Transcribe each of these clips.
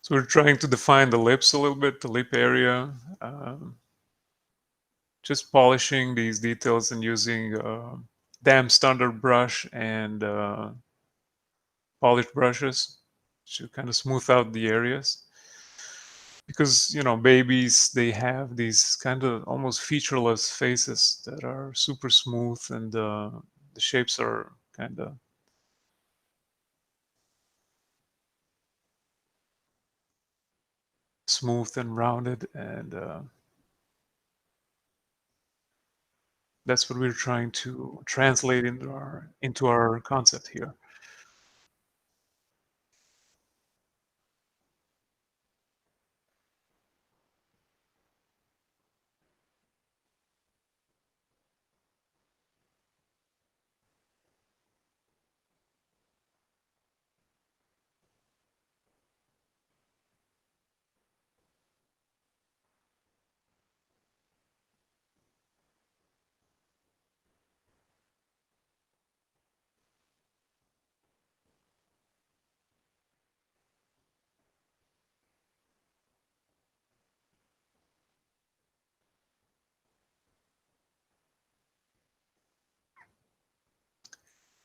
So we're trying to define the lips a little bit, the lip area, um, just polishing these details and using damp standard brush and polished brushes to kind of smooth out the areas. Because babies, they have these kind of almost featureless faces that are super smooth, and the shapes are kind of smooth and rounded, and that's what we're trying to translate into our concept here.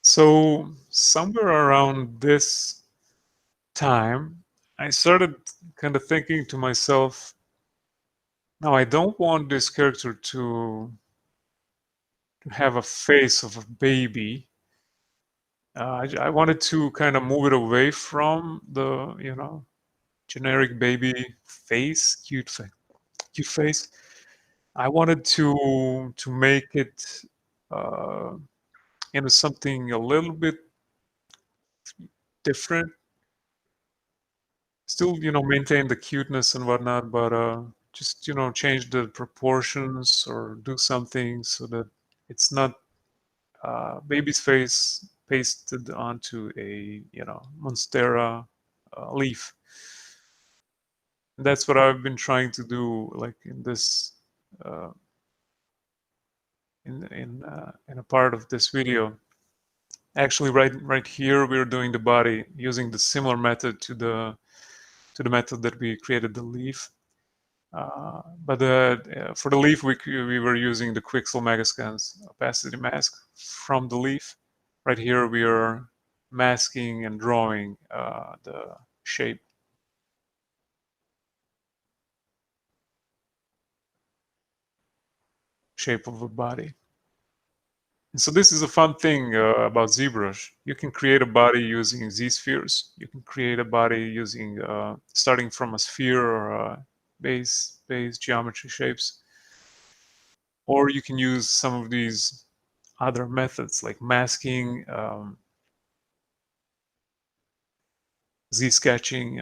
So somewhere around this time, I started kind of thinking to myself, now I don't want this character to have a face of a baby. I wanted to kind of move it away from the generic baby face, cute face. I wanted to make it uh, into something a little bit different. Still, maintain the cuteness and whatnot, but just change the proportions or do something so that it's not baby's face pasted onto a monstera leaf. And that's what I've been trying to do, like in this uh, in a part of this video. Actually, right here, we're doing the body using the similar method to the method that we created the leaf. But for the leaf, we were using the Quixel Megascans opacity mask from the leaf. Right here, we are masking and drawing the shape shape of a body. And so this is a fun thing about ZBrush. You can create a body using Z-spheres. You can create a body using starting from a sphere or base geometry shapes, or you can use some of these other methods like masking, Z-sketching,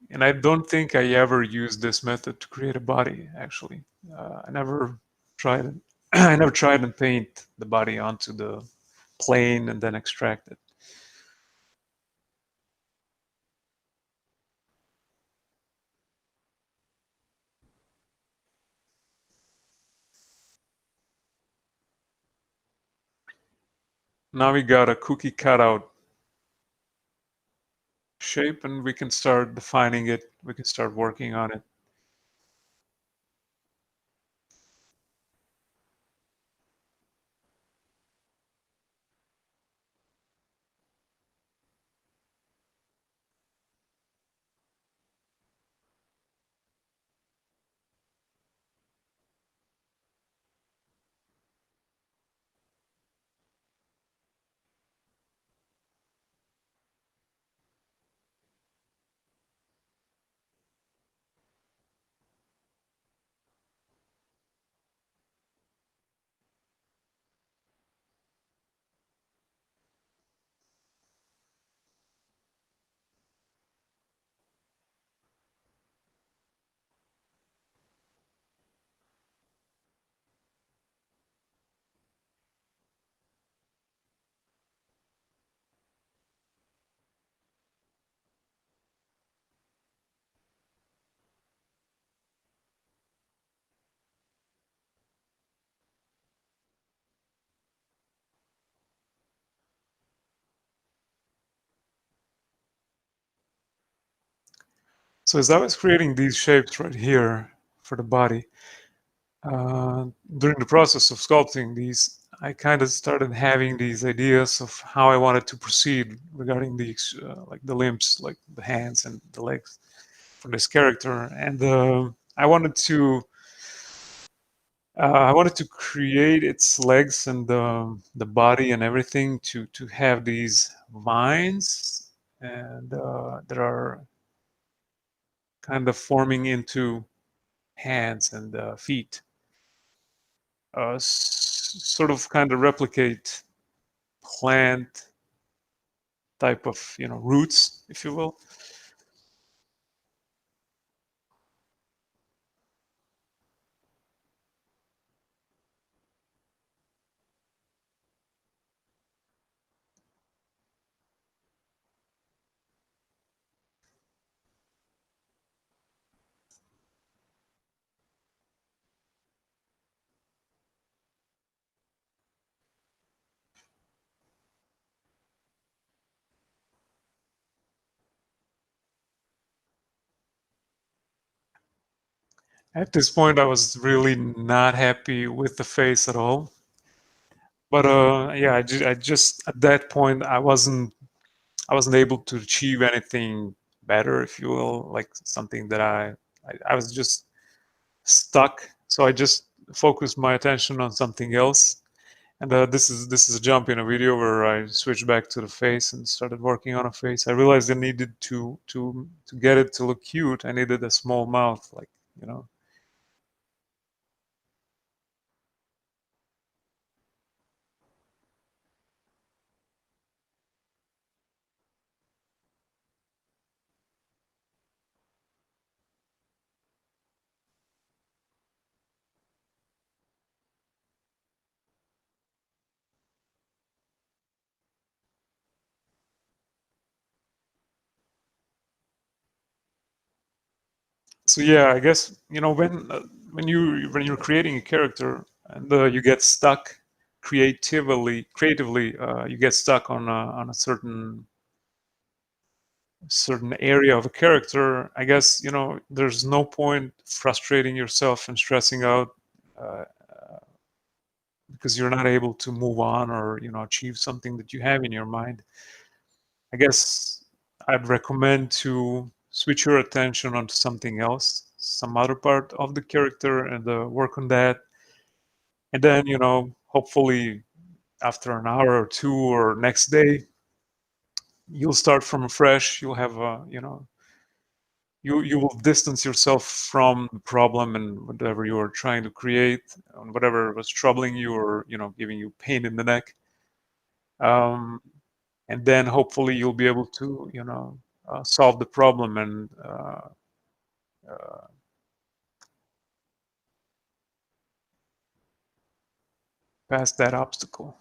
and I don't think I ever used this method to create a body. Actually, I never tried it. I never tried and paint the body onto the plane and then extract it. Now we got a cookie cutout shape, and we can start defining it. We can start working on it. So as I was creating these shapes right here for the body, uh, during the process of sculpting these, I kind of started having these ideas of how I wanted to proceed regarding these, like the limbs, like the hands and the legs for this character, and I wanted to create its legs and the body and everything to have these vines, and that are kind of forming into hands and feet, sort of kind of replicate plant type of roots, if you will. At this point, I was really not happy with the face at all. But yeah, I just at that point I wasn't able to achieve anything better, if you will, like something that I was just stuck. So I just focused my attention on something else. And this is a jump in a video where I switched back to the face and started working on a face. I realized I needed to get it to look cute. I needed a small mouth, like you know. So yeah, I guess when you're creating a character and you get stuck creatively, you get stuck on a certain area of a character. I guess there's no point frustrating yourself and stressing out uh, because you're not able to move on or achieve something that you have in your mind. I guess I'd recommend to switch your attention onto something else, some other part of the character, and work on that. And then, hopefully after an hour or two or next day, you'll start from fresh. You'll have you will distance yourself from the problem and whatever you are trying to create, and whatever was troubling you or giving you pain in the neck. Um, and then hopefully you'll be able to solve the problem and uh, pass that obstacle.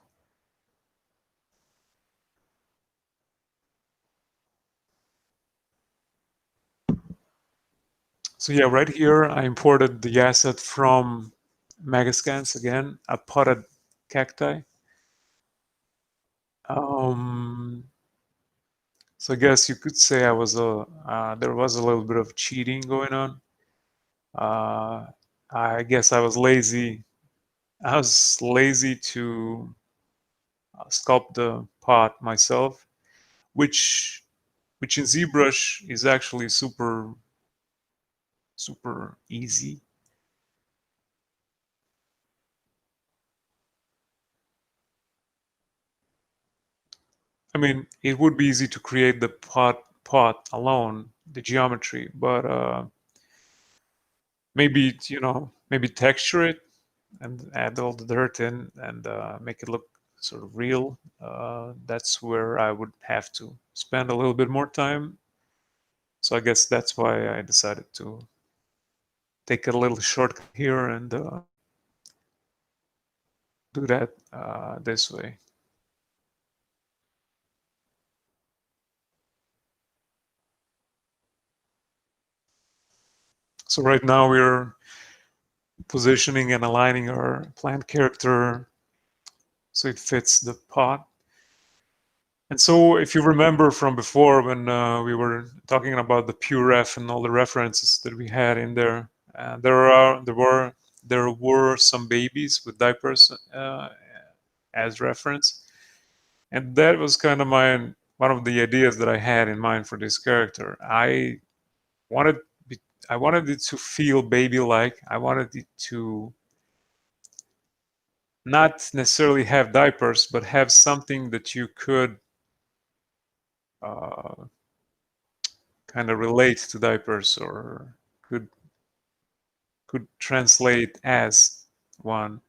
So yeah, right here I imported the asset from Megascans again, a potted cacti. Um, so I guess you could say there was a little bit of cheating going on. Uh, I guess I was lazy. I was lazy to sculpt the pot myself, which which in ZBrush is actually super easy. I mean, it would be easy to create the pot alone, the geometry, but maybe texture it and add all the dirt in and make it look sort of real. That's where I would have to spend a little bit more time. So I guess that's why I decided to take a little shortcut here and do that this way. So right now we're positioning and aligning our plant character so it fits the pot. And so, if you remember from before when we were talking about the pure ref and all the references that we had in there, there were some babies with diapers as reference, and that was kind of one of the ideas that I had in mind for this character. Wanted I wanted it to feel baby-like. I wanted it to not necessarily have diapers, but have something that you could uh, kind of relate to diapers or could could translate as one.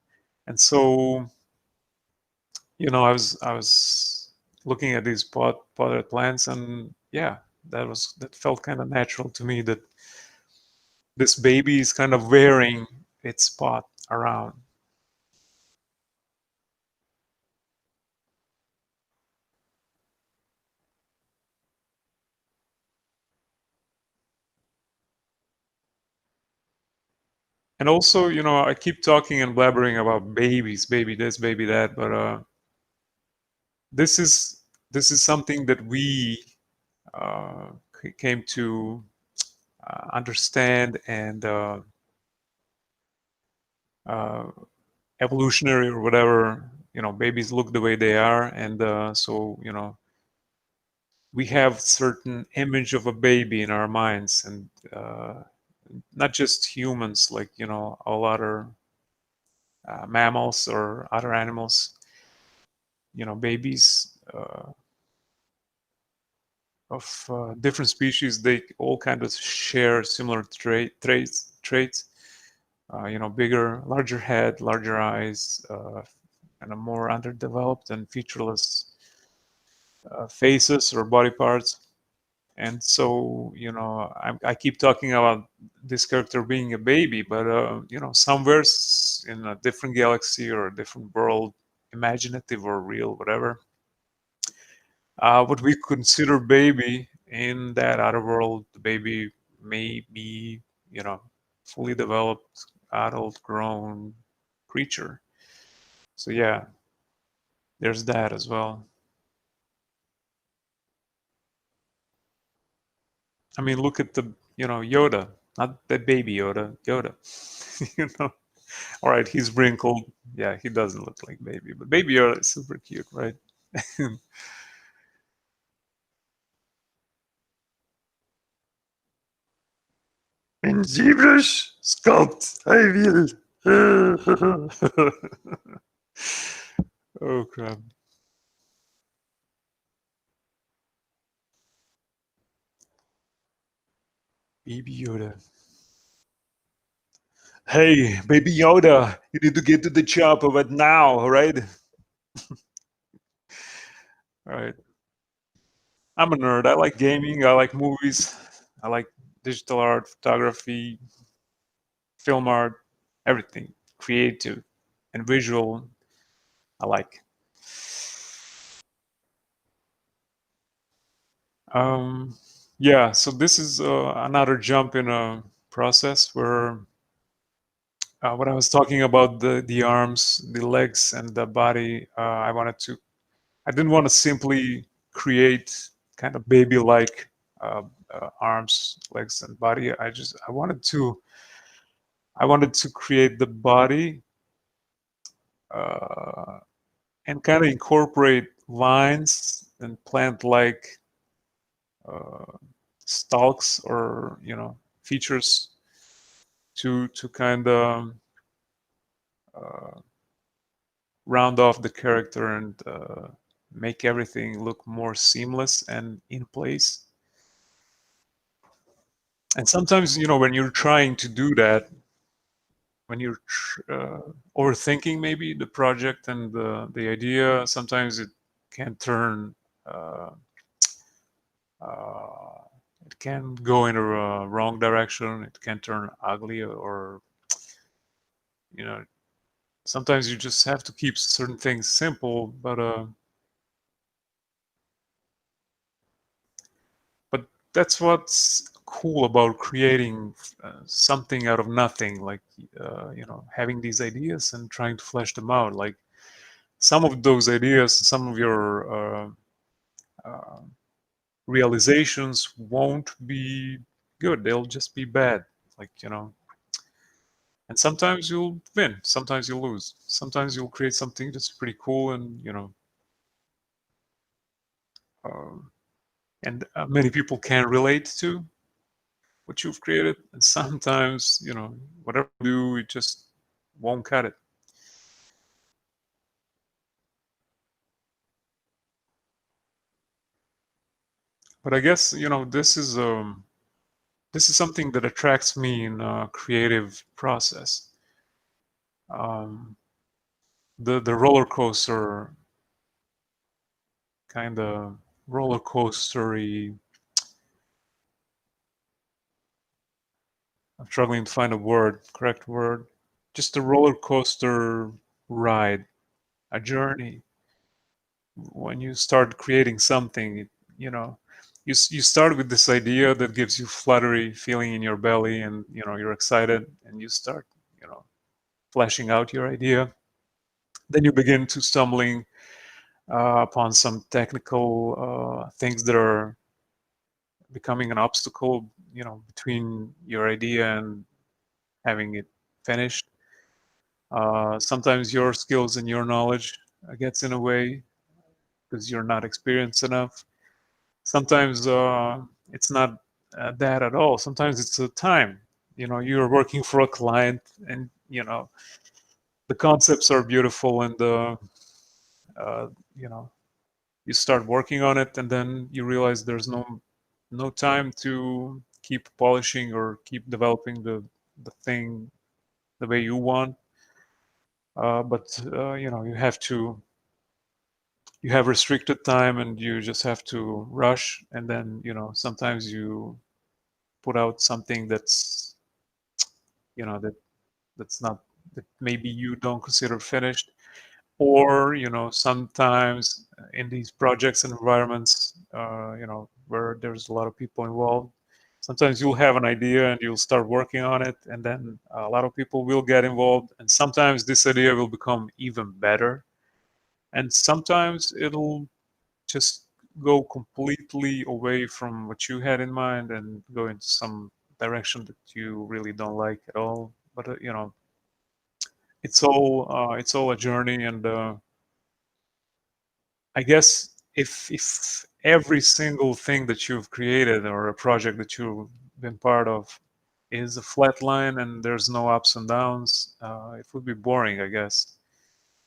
And so, I was looking at these potted plants, and yeah, that felt kind of natural to me that this baby is kind of wearing its pot around. And also, I keep talking and blabbering about babies, baby this, baby that, but this is this is something that we came to understand and uh, evolutionary or whatever. Babies look the way they are, and so we have certain image of a baby in our minds, and not just humans, like all other mammals or other animals. Babies of different species, they all kind of share similar traits. Bigger, larger head, larger eyes, and a more underdeveloped and featureless faces or body parts. And so, I keep talking about this character being a baby, but somewhere in a different galaxy or a different world, imaginative or real, whatever, what we consider baby in that other world, the baby may be, fully developed, adult, grown creature. So yeah, there's that as well. I mean, look at Yoda, not the baby Yoda, Yoda. you know, all right, he's wrinkled. Yeah, he doesn't look like baby, but baby Yoda is super cute, right? In ZBrush sculpt, I will. Oh crap. Baby Yoda. Hey, baby Yoda, you need to get to the chopper, but now, all right? All right. I'm a nerd. I like gaming. I like movies. I like digital art, photography, film art, everything creative and visual. I like. Um, yeah. So this is another jump in a process where when I was talking about the arms, the legs, and the body, I didn't want to simply create kind of baby-like arms, legs, and body. I wanted to create the body uh, and kind of incorporate lines and plant-like uh, stalks or features to kind of uh, round off the character and make everything look more seamless and in place. And sometimes, when you're trying to do that, when you're overthinking maybe the project and the idea, sometimes it can turn, uh, uh, it can go in a wrong direction. It can turn ugly, or you know, sometimes you just have to keep certain things simple. But that's what's cool about creating something out of nothing, like having these ideas and trying to flesh them out. Like some of those ideas, some of your uh, realizations won't be good. They'll just be bad. Like, and sometimes you'll win, sometimes you'll lose. Sometimes you'll create something that's pretty cool and, um, many people can relate to what you've created. And sometimes, whatever you do, it just won't cut it. But I guess, this is something that attracts me in a creative process. Um, the roller coaster kind of roller coastery. I'm struggling to find a correct word. Just a roller coaster ride, a journey. When you start creating something, you start with this idea that gives you fluttery feeling in your belly, and you're excited, and you start, you know, fleshing out your idea. Then you begin to stumbling upon some technical things that are becoming an obstacle, between your idea and having it finished. Sometimes your skills and your knowledge gets in a way because you're not experienced enough. Sometimes it's not that at all. Sometimes it's a time. You're working for a client, and the concepts are beautiful, and uh, you know you start working on it, and then you realize there's no time to keep polishing or keep developing the thing the way you want. But you have restricted time, and you just have to rush, and then sometimes you put out something that that's not that maybe you don't consider finished. Or sometimes in these projects and environments, where there's a lot of people involved, sometimes you'll have an idea and you'll start working on it, and then a lot of people will get involved, and sometimes this idea will become even better, and sometimes it'll just go completely away from what you had in mind and go into some direction that you really don't like at all. But it's all a journey, and I guess if every single thing that you've created or a project that you've been part of is a flat line and there's no ups and downs, it would be boring, I guess.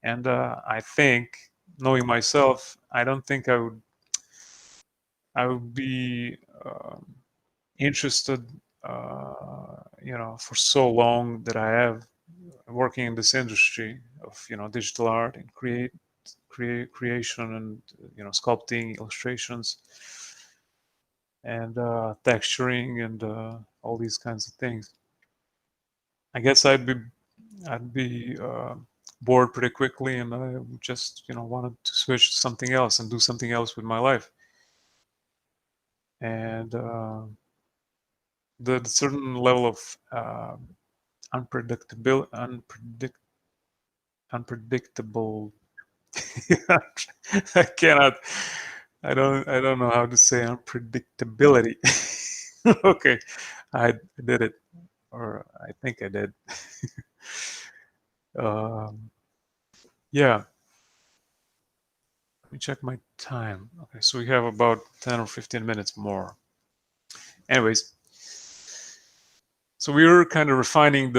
And I think, knowing myself, I don't think I would be interested, for so long that I have working in this industry of digital art and creation, and sculpting, illustrations, and texturing, and all these kinds of things. I guess I'd be bored pretty quickly, and I would just wanted to switch to something else and do something else with my life. And the certain level of unpredictable. I cannot. I don't know how to say unpredictability. Okay, I did it, or I think I did. um, yeah, let me check my time. Okay, so we have about 10 or 15 minutes more. Anyways, so we're refining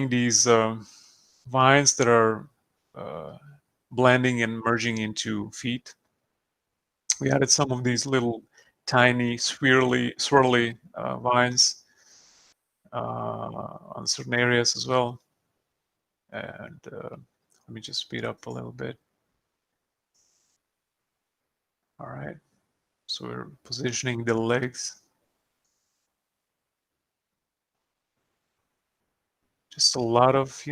these vines that are uh, blending and merging into feet. We added some of these little tiny swirly vines on certain areas as well. And let me just speed up a little bit. All right. So we're positioning the legs. Just a lot of,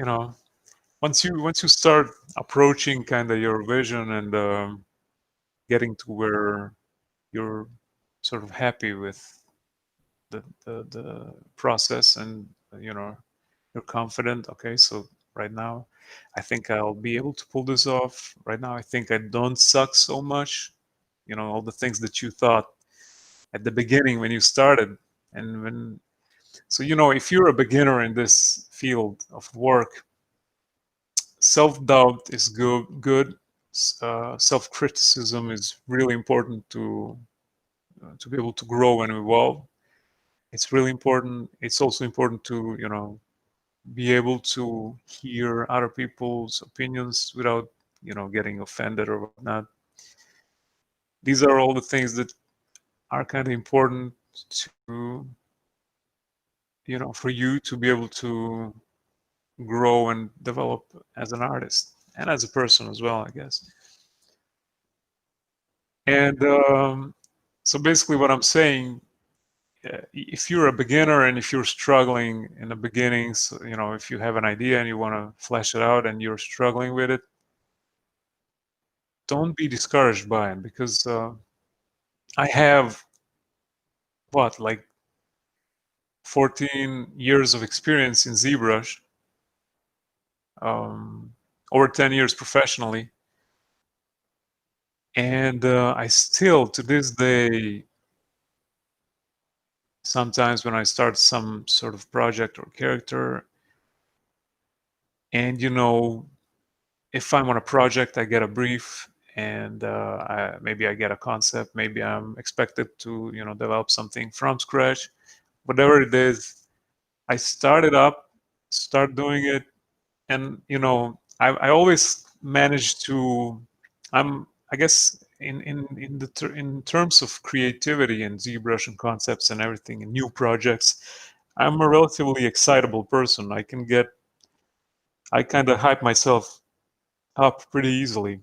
once you start approaching kind of your vision, and getting to where you're sort of happy with the process, and you're confident. Okay, so right now I think I'll be able to pull this off. Right now I think I don't suck so much. all the things that you thought at the beginning when you started. And when so if you're a beginner in this field of work, self-doubt is good. Self-criticism is really important to be able to grow and evolve. It's really important. It's also important to be able to hear other people's opinions without getting offended or whatnot. These are all the things that are kind of important to for you to be able to grow and develop as an artist and as a person as well, I guess. And so basically what I'm saying, if you're a beginner and if you're struggling in the beginning, so, if you have an idea and you want to flesh it out and you're struggling with it, don't be discouraged by it, because I have like 14 years of experience in ZBrush, um, over 10 years professionally, and I still to this day, sometimes when I start some sort of project or character, and if I'm on a project, I get a brief, and maybe I get a concept, maybe I'm expected to develop something from scratch, whatever it is. I start doing it, and I always manage to. I guess in terms of creativity and ZBrush and concepts and everything and new projects, I'm a relatively excitable person. I kind of hype myself up pretty easily,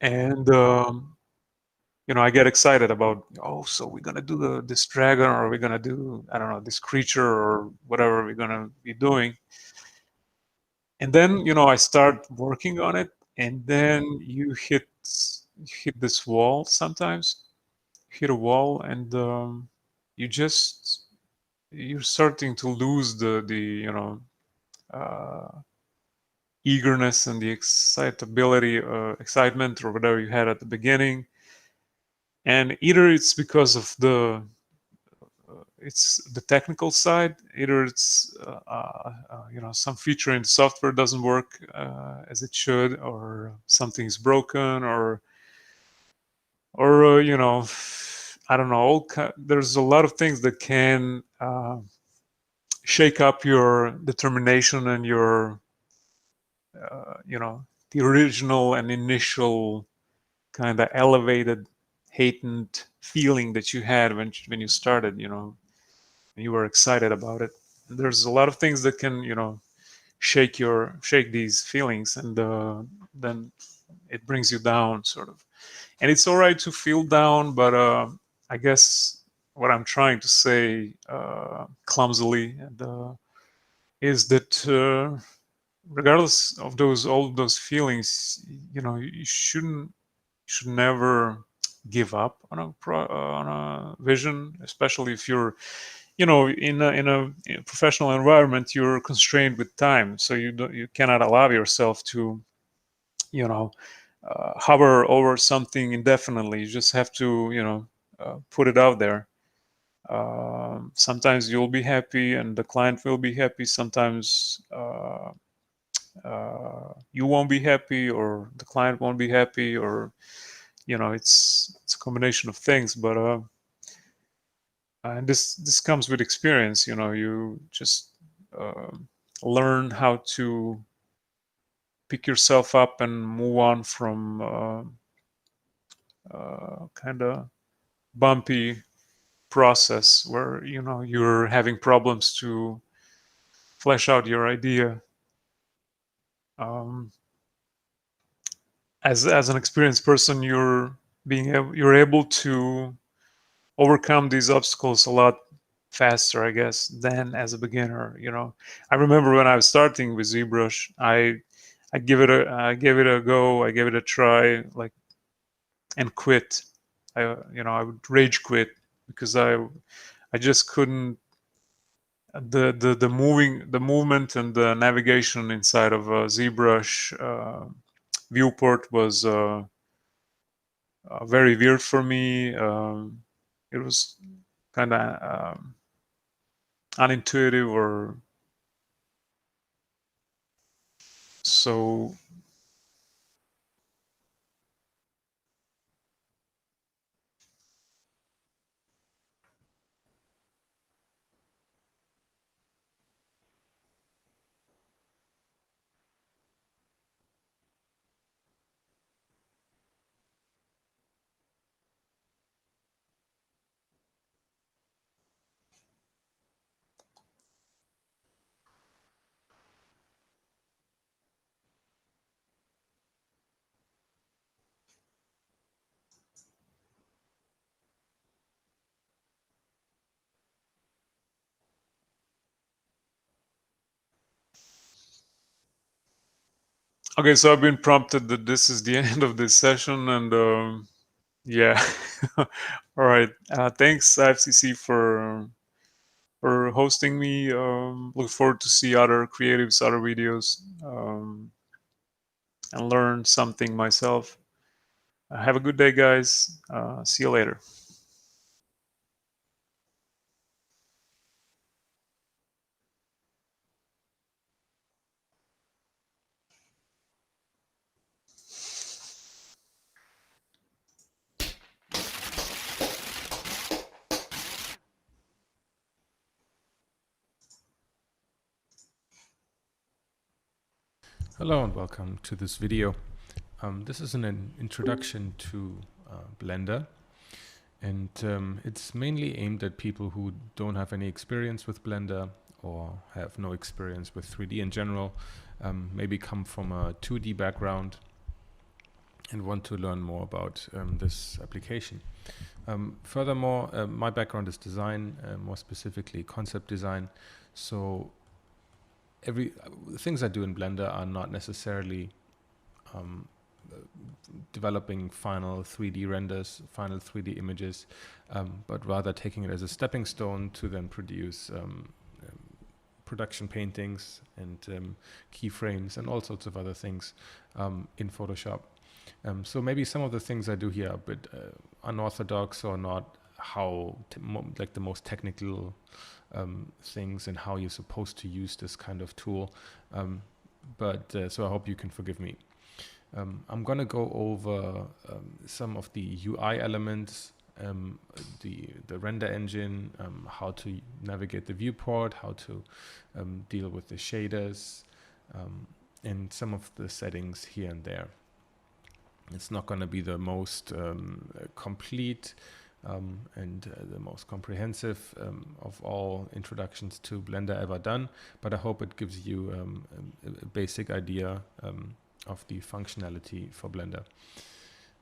and I get excited about, oh, so we're gonna do this dragon, or we're gonna do, I don't know, this creature, or whatever we're gonna be doing. And then I start working on it, and then you hit this wall. Sometimes you hit a wall, and you just you're starting to lose the uh, eagerness and the excitement or whatever you had at the beginning. And either it's because of it's the technical side, either it's some feature in the software doesn't work as it should, or something's broken, or I don't know. There's a lot of things that can shake up your determination and your the original and initial kind of elevated heightened feeling that you had when you started, you were excited about it. There's a lot of things that can shake these feelings, and then it brings you down, sort of. And it's all right to feel down, but I guess what I'm trying to say, clumsily, and is that regardless of all of those feelings, you should never give up on on a vision, especially if you're in a professional environment. You're constrained with time, so you cannot allow yourself to you know hover over something indefinitely. You just have to put it out there. Sometimes you'll be happy and the client will be happy. Sometimes you won't be happy, or the client won't be happy, or it's a combination of things. But and this comes with experience. You just uh, learn how to pick yourself up and move on from kind of bumpy process where you're having problems to flesh out your idea. um, as an experienced person, you're able to overcome these obstacles a lot faster, I guess, than as a beginner. I remember when I was starting with ZBrush, I gave it a go, I gave it a try, like, and quit. I would rage quit because I just couldn't. The movement and the navigation inside of ZBrush Viewport was very weird for me. It was kind of unintuitive, or so. Okay, so I've been prompted that this is the end of this session, and yeah. All right. Thanks, IFCC, for hosting me. Look forward to see other creatives, other videos, and learn something myself. Have a good day, guys. See you later. Hello and welcome to this video. This is an introduction to Blender, and it's mainly aimed at people who don't have any experience with Blender or have no experience with 3D in general, maybe come from a 2D background and want to learn more about this application. Furthermore, my background is design, more specifically concept design, so the things I do in Blender are not necessarily developing final 3D renders, final 3D images, but rather taking it as a stepping stone to then produce production paintings and keyframes and all sorts of other things in Photoshop. So maybe some of the things I do here are a bit unorthodox or not how like the most technical things and how you're supposed to use this kind of tool. But so I hope you can forgive me. I'm going to go over some of the UI elements, the render engine, how to navigate the viewport, how to deal with the shaders, and some of the settings here and there. It's not going to be the most complete and the most comprehensive of all introductions to Blender ever done, but I hope it gives you a basic idea of the functionality for Blender.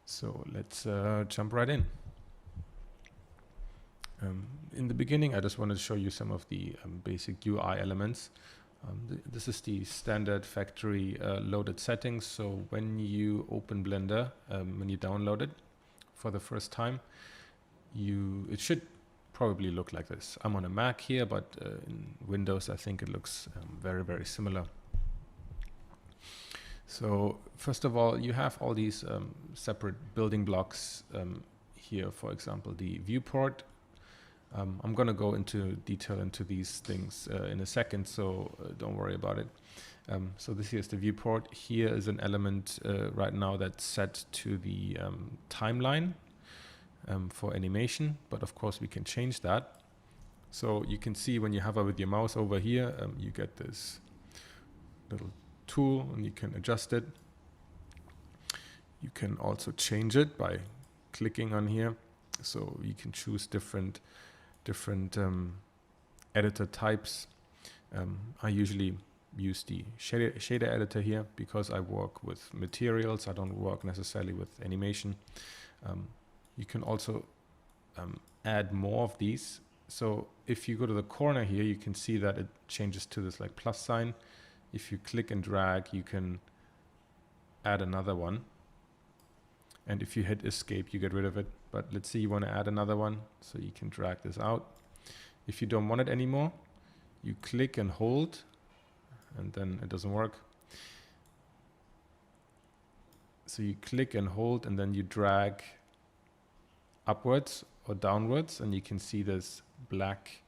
So let's jump right in. In the beginning, I just wanted to show you some of the basic UI elements. This is the standard factory loaded settings. So when you open Blender, when you download it for the first time, it should probably look like this. I'm on a Mac here, but in Windows, I think it looks very, very similar. So first of all, you have all these separate building blocks here. For example, the viewport. I'm going to go into detail into these things in a second, so don't worry about it. So this here is the viewport. Here is an element right now that's set to the timeline for animation, but of course we can change that. So you can see when you hover with your mouse over here, you get this little tool and you can adjust it. You can also change it by clicking on here. So you can choose different editor types. I usually use the shader editor here because I work with materials. I don't work necessarily with animation. You can also add more of these. So if you go to the corner here, you can see that it changes to this like plus sign. If you click and drag, you can add another one. And if you hit escape, you get rid of it. But let's say you want to add another one. So you can drag this out. If you don't want it anymore, you click and hold, and then it doesn't work. So you click and hold, and then you drag upwards or downwards, and you can see this black,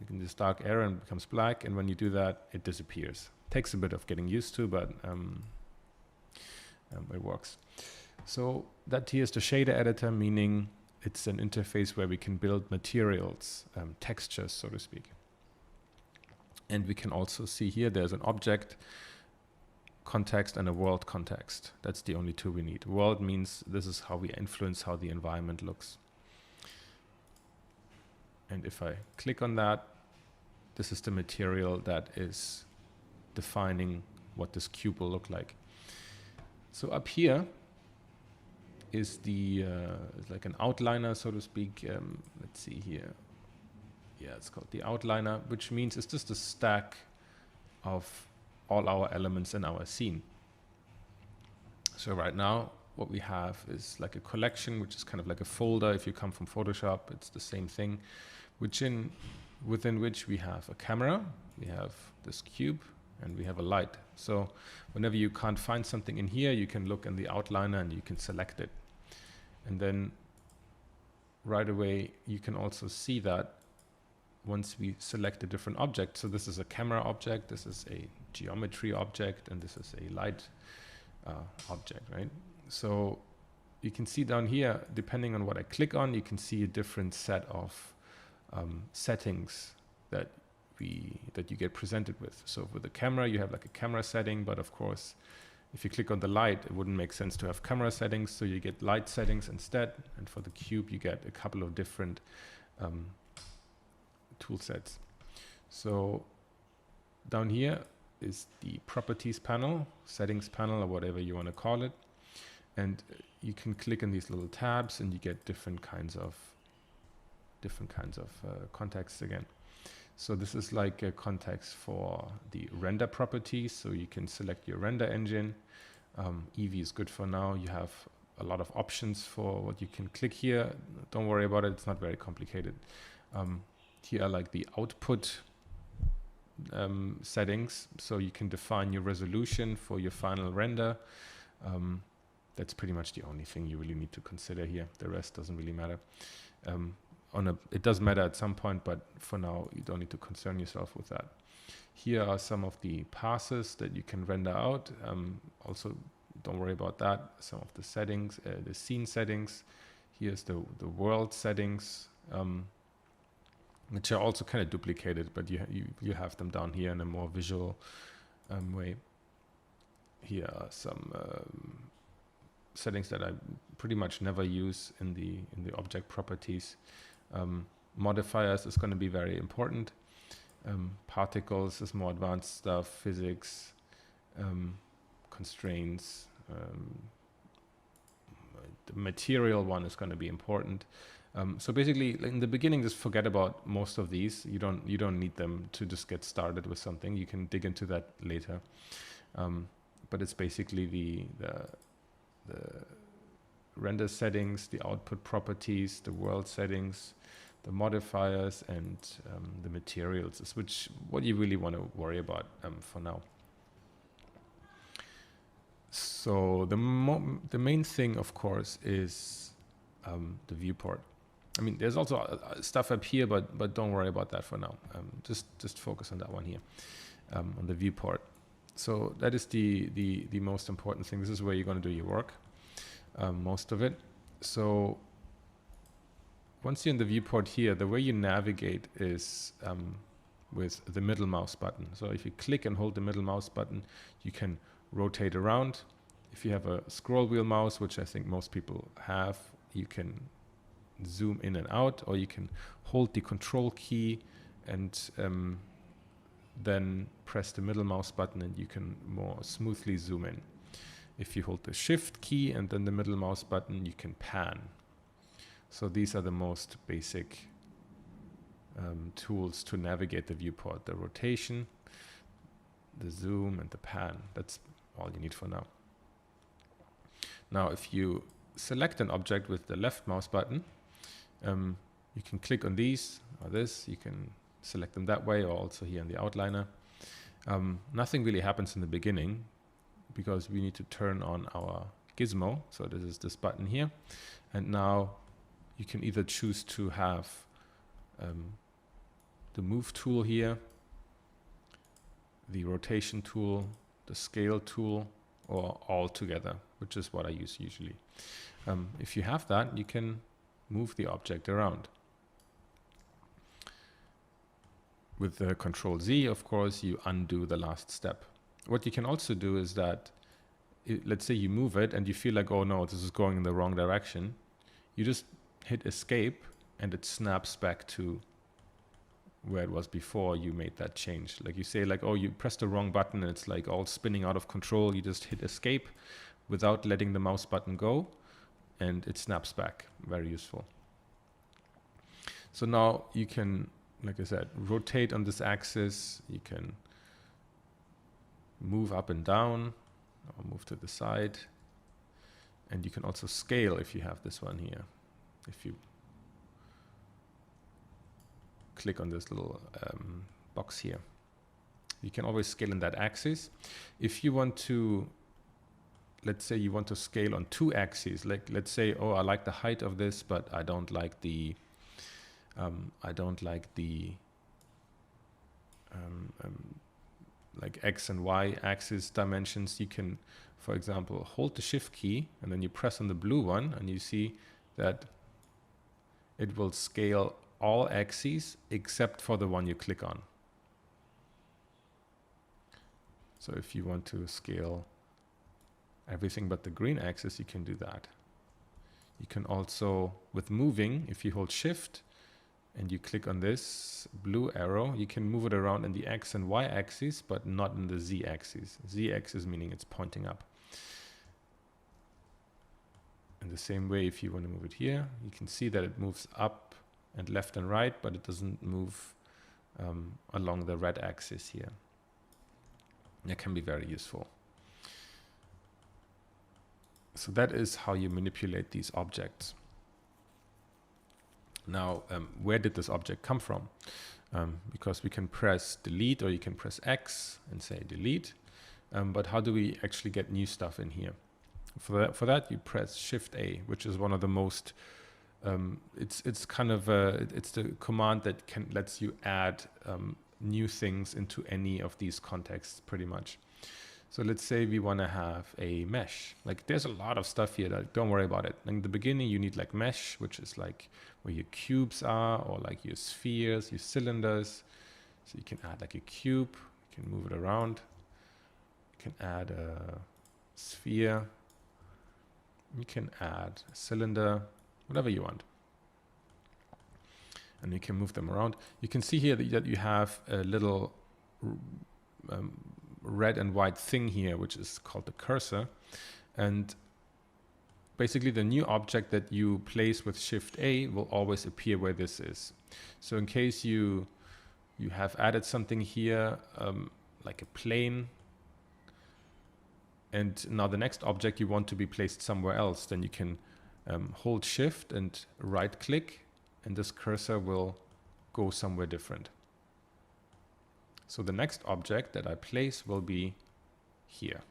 this dark area and becomes black, and when you do that, it disappears. Takes a bit of getting used to, but it works. So that here is the shader editor, meaning it's an interface where we can build materials, textures, so to speak. And we can also see here there's an object context and a world context. That's the only two we need. World means this is how we influence how the environment looks. And if I click on that, this is the material that is defining what this cube will look like. So up here is the like an outliner, so to speak. Let's see here. Yeah, it's called the outliner, which means it's just a stack of all our elements in our scene. So right now, what we have is like a collection, which is kind of like a folder. If you come from Photoshop, it's the same thing, within which we have a camera, we have this cube, and we have a light. So whenever you can't find something in here, you can look in the outliner and you can select it. And then right away, you can also see that once we select a different object. So this is a camera object, this is a geometry object, and this is a light object, right? So you can see down here, depending on what I click on, you can see a different set of settings that you get presented with. So with the camera, you have like a camera setting, but of course, if you click on the light, it wouldn't make sense to have camera settings, so you get light settings instead. And for the cube, you get a couple of different tool sets. So down here is the properties panel, settings panel, or whatever you want to call it. And you can click on these little tabs and you get different kinds of contexts again. So this is like a context for the render properties. So you can select your render engine. Eevee is good for now. You have a lot of options for what you can click here. Don't worry about it. It's not very complicated. Here are like the output settings. So you can define your resolution for your final render. That's pretty much the only thing you really need to consider here. The rest doesn't really matter. It does matter at some point, but for now, you don't need to concern yourself with that. Here are some of the passes that you can render out. Also, don't worry about that. Some of the settings, the scene settings. Here's the world settings, which are also kind of duplicated, but you have them down here in a more visual way. Here are some settings that I pretty much never use in the object properties. Modifiers is going to be very important. Particles is more advanced stuff. Physics, constraints. The material one is going to be important. So basically, in the beginning, just forget about most of these. You don't need them to just get started with something. You can dig into that later. But it's basically the render settings, the output properties, the world settings, the modifiers, and the materials is what you really want to worry about for now. So the main thing, of course, is the viewport. I mean, there's also stuff up here, but don't worry about that for now. Just focus on that one here, on the viewport. So that is the most important thing. This is where you're going to do your work, most of it. So once you're in the viewport here, the way you navigate is with the middle mouse button. So if you click and hold the middle mouse button, you can rotate around. If you have a scroll wheel mouse, which I think most people have, you can zoom in and out, or you can hold the control key and then press the middle mouse button and you can more smoothly zoom in. If you hold the shift key and then the middle mouse button, you can pan. So these are the most basic tools to navigate the viewport: the rotation, the zoom, and the pan. That's all you need for now. Now, if you select an object with the left mouse button, you can click on these or this. You can select them that way, or also here in the outliner. Nothing really happens in the beginning because we need to turn on our Gizmo. So this is this button here. And now you can either choose to have the move tool here, the rotation tool, the scale tool, or all together, which is what I use usually. If you have that, you can move the object around. With the Control Z, of course, you undo the last step. What you can also do is that, let's say you move it and you feel like, oh no, this is going in the wrong direction. You just hit escape and it snaps back to where it was before you made that change. Like you say, like, oh, you pressed the wrong button and it's like all spinning out of control. You just hit escape without letting the mouse button go and it snaps back. Very useful. So now you can, like I said, rotate on this axis. You can move up and down or move to the side. And you can also scale if you have this one here. If you click on this little box here, you can always scale in that axis. If you want to, let's say you want to scale on 2 axes, like let's say, oh, I like the height of this, but I don't like the like X and Y axis dimensions. You can, for example, hold the shift key and then you press on the blue one and you see that it will scale all axes except for the one you click on. So if you want to scale everything but the green axis, you can do that. You can also, with moving, if you hold shift and you click on this blue arrow, you can move it around in the X and Y axis, but not in the Z axis. Z axis meaning it's pointing up. In the same way, if you want to move it here, you can see that it moves up and left and right, but it doesn't move along the red axis here. That can be very useful. So that is how you manipulate these objects. Now, where did this object come from? Because we can press delete or you can press X and say delete. But how do we actually get new stuff in here? For that you press Shift A, which is one of the most it's kind of it's the command that lets you add new things into any of these contexts pretty much. So let's say we want to have a mesh. Like there's a lot of stuff here that don't worry about it. In the beginning you need like mesh, which is like where your cubes are, or like your spheres, your cylinders. So you can add like a cube, you can move it around. You can add a sphere. You can add a cylinder, whatever you want. And you can move them around. You can see here that you have a little red and white thing here, which is called the cursor. And basically the new object that you place with Shift A will always appear where this is. So in case you have added something here, like a plane, and now the next object you want to be placed somewhere else, then you can hold Shift and right click, and this cursor will go somewhere different. So the next object that I place will be here.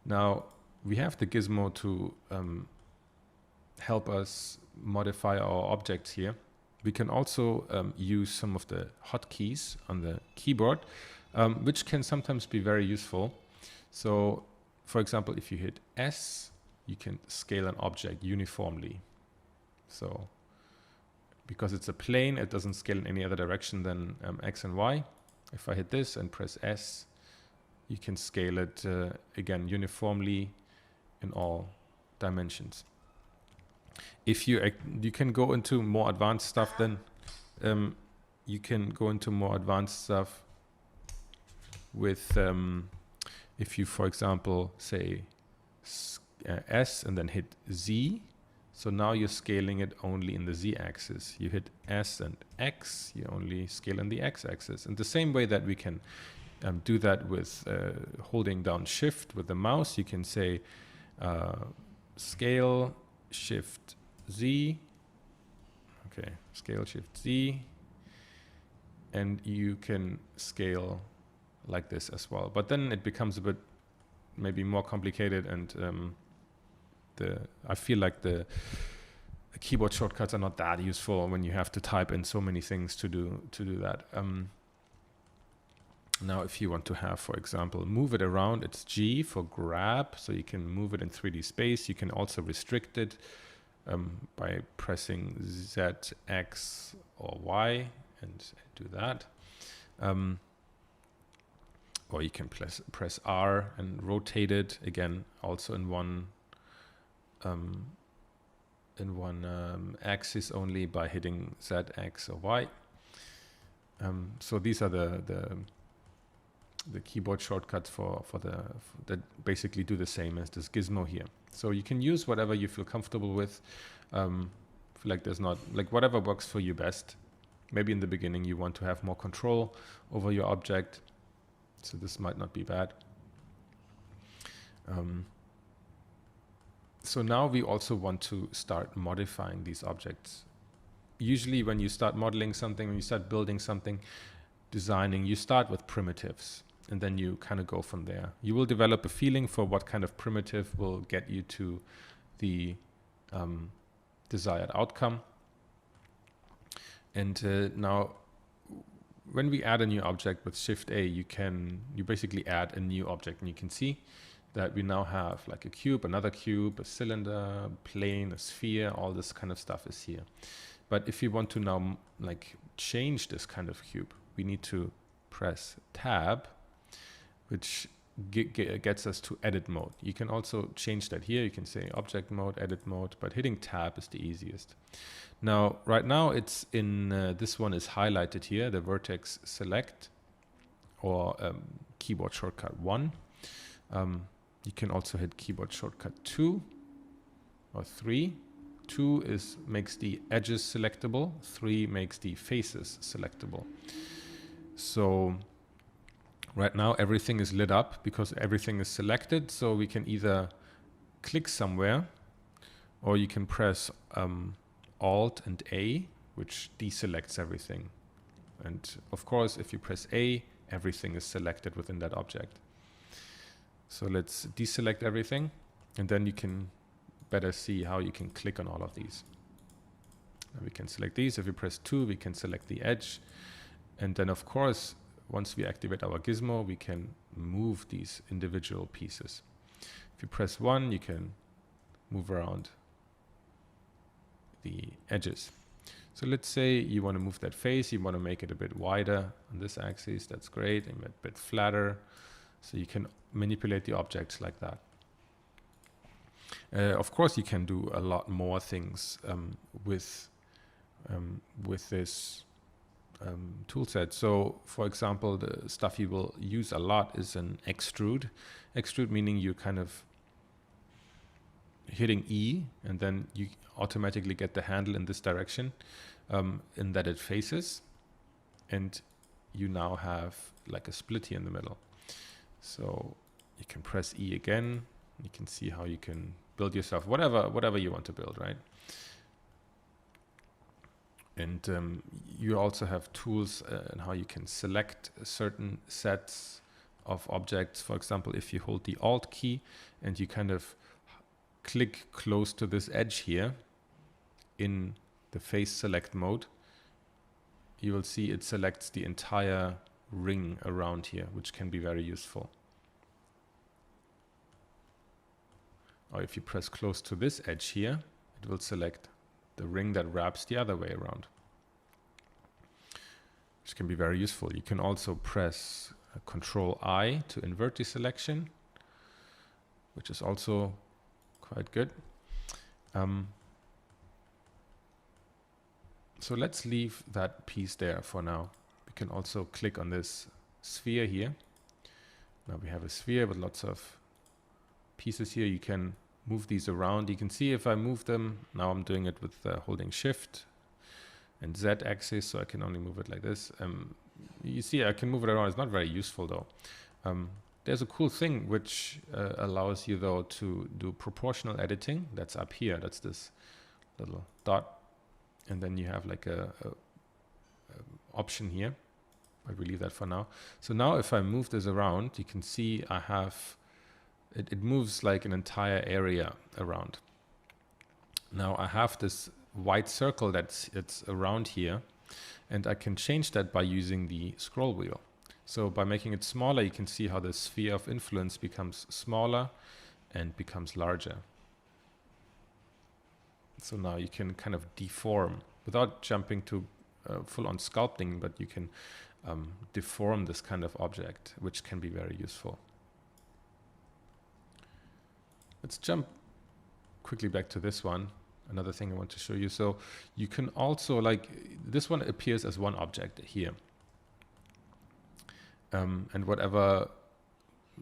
Now we have the gizmo to help us modify our objects here. We can also use some of the hotkeys on the keyboard, which can sometimes be very useful. So for example, if you hit S, you can scale an object uniformly. So because it's a plane, it doesn't scale in any other direction than X and Y. If I hit this and press S, you can scale it again uniformly in all dimensions. If you can go into more advanced stuff, then you can go into more advanced stuff with if you, for example, say S and then hit Z. So now you're scaling it only in the Z-axis. You hit S and X, you only scale in the X-axis. In the same way that we can do that with holding down Shift with the mouse, you can say scale Shift Z. Okay, scale Shift Z. And you can scale like this as well. But then it becomes a bit maybe more complicated, and I feel like the keyboard shortcuts are not that useful when you have to type in so many things to do that. Now, if you want to have, for example, move it around, it's G for grab, so you can move it in 3D space. You can also restrict it by pressing Z, X, or Y, and do that. Or you can press R and rotate it again, also in one axis only by hitting Z, X, or Y. So these are the keyboard shortcuts that basically do the same as this Gizmo here. So you can use whatever you feel comfortable with. Feel like there's not, like, whatever works for you best. Maybe in the beginning you want to have more control over your object, so this might not be bad. So now we also want to start modifying these objects. Usually when you start modeling something, when you start building something, designing, you start with primitives, and then you kind of go from there. You will develop a feeling for what kind of primitive will get you to the desired outcome. And now, when we add a new object with Shift A, you basically add a new object, and you can see that we now have like a cube, another cube, a cylinder, plane, a sphere, all this kind of stuff is here. But if you want to now like change this kind of cube, we need to press Tab, which gets us to edit mode. You can also change that here. You can say object mode, edit mode, but hitting Tab is the easiest. Now, right now it's in, this one is highlighted here, the vertex select, or keyboard shortcut 1. You can also hit keyboard shortcut 2 or 3. 2 makes the edges selectable, 3 makes the faces selectable. So right now everything is lit up because everything is selected, so we can either click somewhere, or you can press Alt and A, which deselects everything. And of course, if you press A, everything is selected within that object. So let's deselect everything, and then you can better see how you can click on all of these. And we can select these. If we press 2, we can select the edge. And then, of course, once we activate our Gizmo, we can move these individual pieces. If you press 1, you can move around the edges. So let's say you want to move that face, you want to make it a bit wider on this axis, that's great, and a bit flatter. So you can manipulate the objects like that. Of course, you can do a lot more things with this tool set. So, for example, the stuff you will use a lot is an extrude. Extrude meaning you kind of hitting E, and then you automatically get the handle in this direction, in that it faces, and you now have like a split here in the middle. So you can press E again. You can see how you can build yourself whatever you want to build, right? And you also have tools on how you can select certain sets of objects. For example, if you hold the Alt key and you kind of click close to this edge here in the face select mode, you will see it selects the entire ring around here, which can be very useful. Or if you press close to this edge here, it will select the ring that wraps the other way around, which can be very useful. You can also press Control I to invert the selection, which is also quite good. So let's leave that piece there for now. We can also click on this sphere here. Now we have a sphere with lots of pieces here. You can move these around. You can see if I move them, now I'm doing it with holding Shift and Z axis, so I can only move it like this. You see I can move it around. It's not very useful though. There's a cool thing which allows you though to do proportional editing. That's up here. That's this little dot. And then you have like a option here but we leave that for now. So now if I move this around, you can see I have, it moves like an entire area around. Now I have this white circle it's around here, and I can change that by using the scroll wheel. So by making it smaller, you can see how the sphere of influence becomes smaller and becomes larger. So now you can kind of deform without jumping to full-on sculpting, but you can deform this kind of object, which can be very useful. Let's jump quickly back to this one. Another thing I want to show you. So you can also, like, this one appears as one object here. And whatever,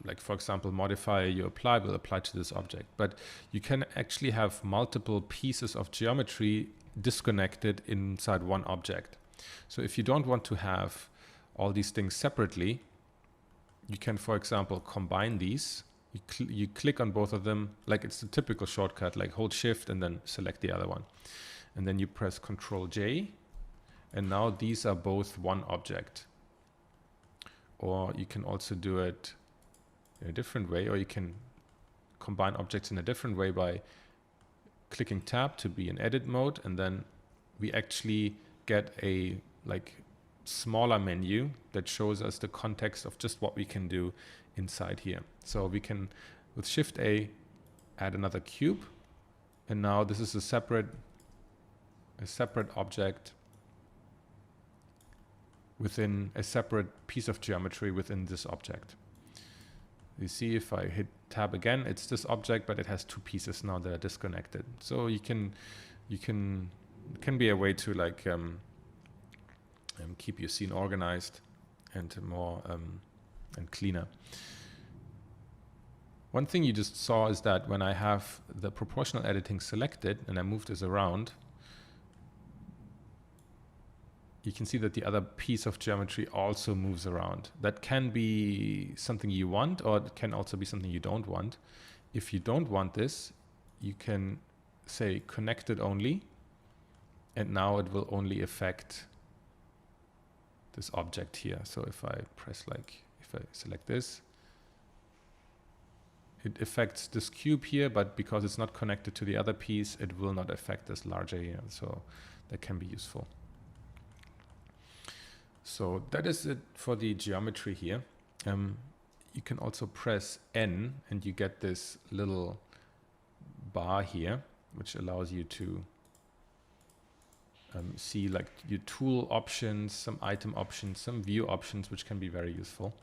like for example, modifier you apply will apply to this object. But you can actually have multiple pieces of geometry disconnected inside one object. So if you don't want to have all these things separately, you can, for example, combine these. You click on both of them, like it's the typical shortcut, like hold shift and then select the other one. And then you press Ctrl J, and now these are both one object. Or you can also do it in a different way, or you can combine objects in a different way by clicking tab to be in edit mode, and then we actually get a like smaller menu that shows us the context of just what we can do inside here. So we can, with Shift A, add another cube, and now this is a separate object within a separate piece of geometry within this object. You see, if I hit tab again, it's this object, but it has two pieces now that are disconnected. So it can be a way to like keep your scene organized and more and cleaner. One thing you just saw is that when I have the proportional editing selected and I move this around, you can see that the other piece of geometry also moves around. That can be something you want, or it can also be something you don't want. If you don't want this, you can say connected only, and now it will only affect this object here. So if I press if I select this, it affects this cube here, but because it's not connected to the other piece, it will not affect this larger here. So that can be useful. So that is it for the geometry here. You can also press N and you get this little bar here, which allows you to see like your tool options, some item options, some view options, which can be very useful.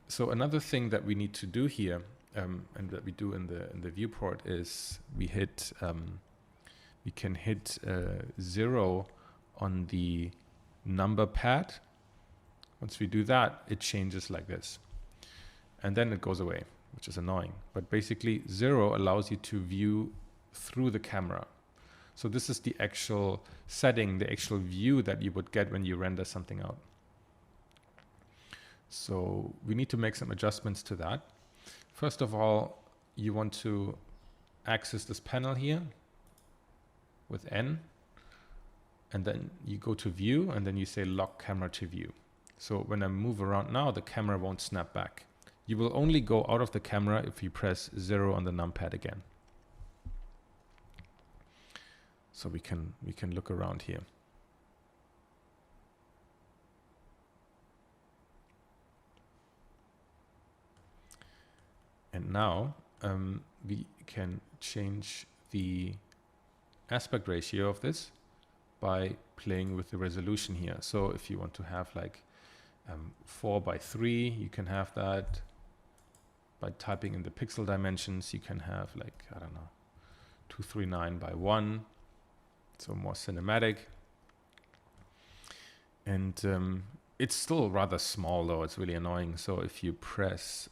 So another thing that we need to do here, and that we do in the viewport, is we can hit 0 on the number pad. Once we do that, it changes like this, and then it goes away, which is annoying. But basically 0 allows you to view through the camera. So this is the actual setting, the actual view that you would get when you render something out. So we need to make some adjustments to that. First of all, you want to access this panel here with N, and then you go to view, and then you say lock camera to view. So when I move around now, the camera won't snap back. You will only go out of the camera if you press 0 on the numpad again. So we can look around here. And now we can change the aspect ratio of this by playing with the resolution here. So if you want to have like 4:3, you can have that. By typing in the pixel dimensions, you can have like, I don't know, 239:1, so more cinematic. And it's still rather small though, it's really annoying. So if you press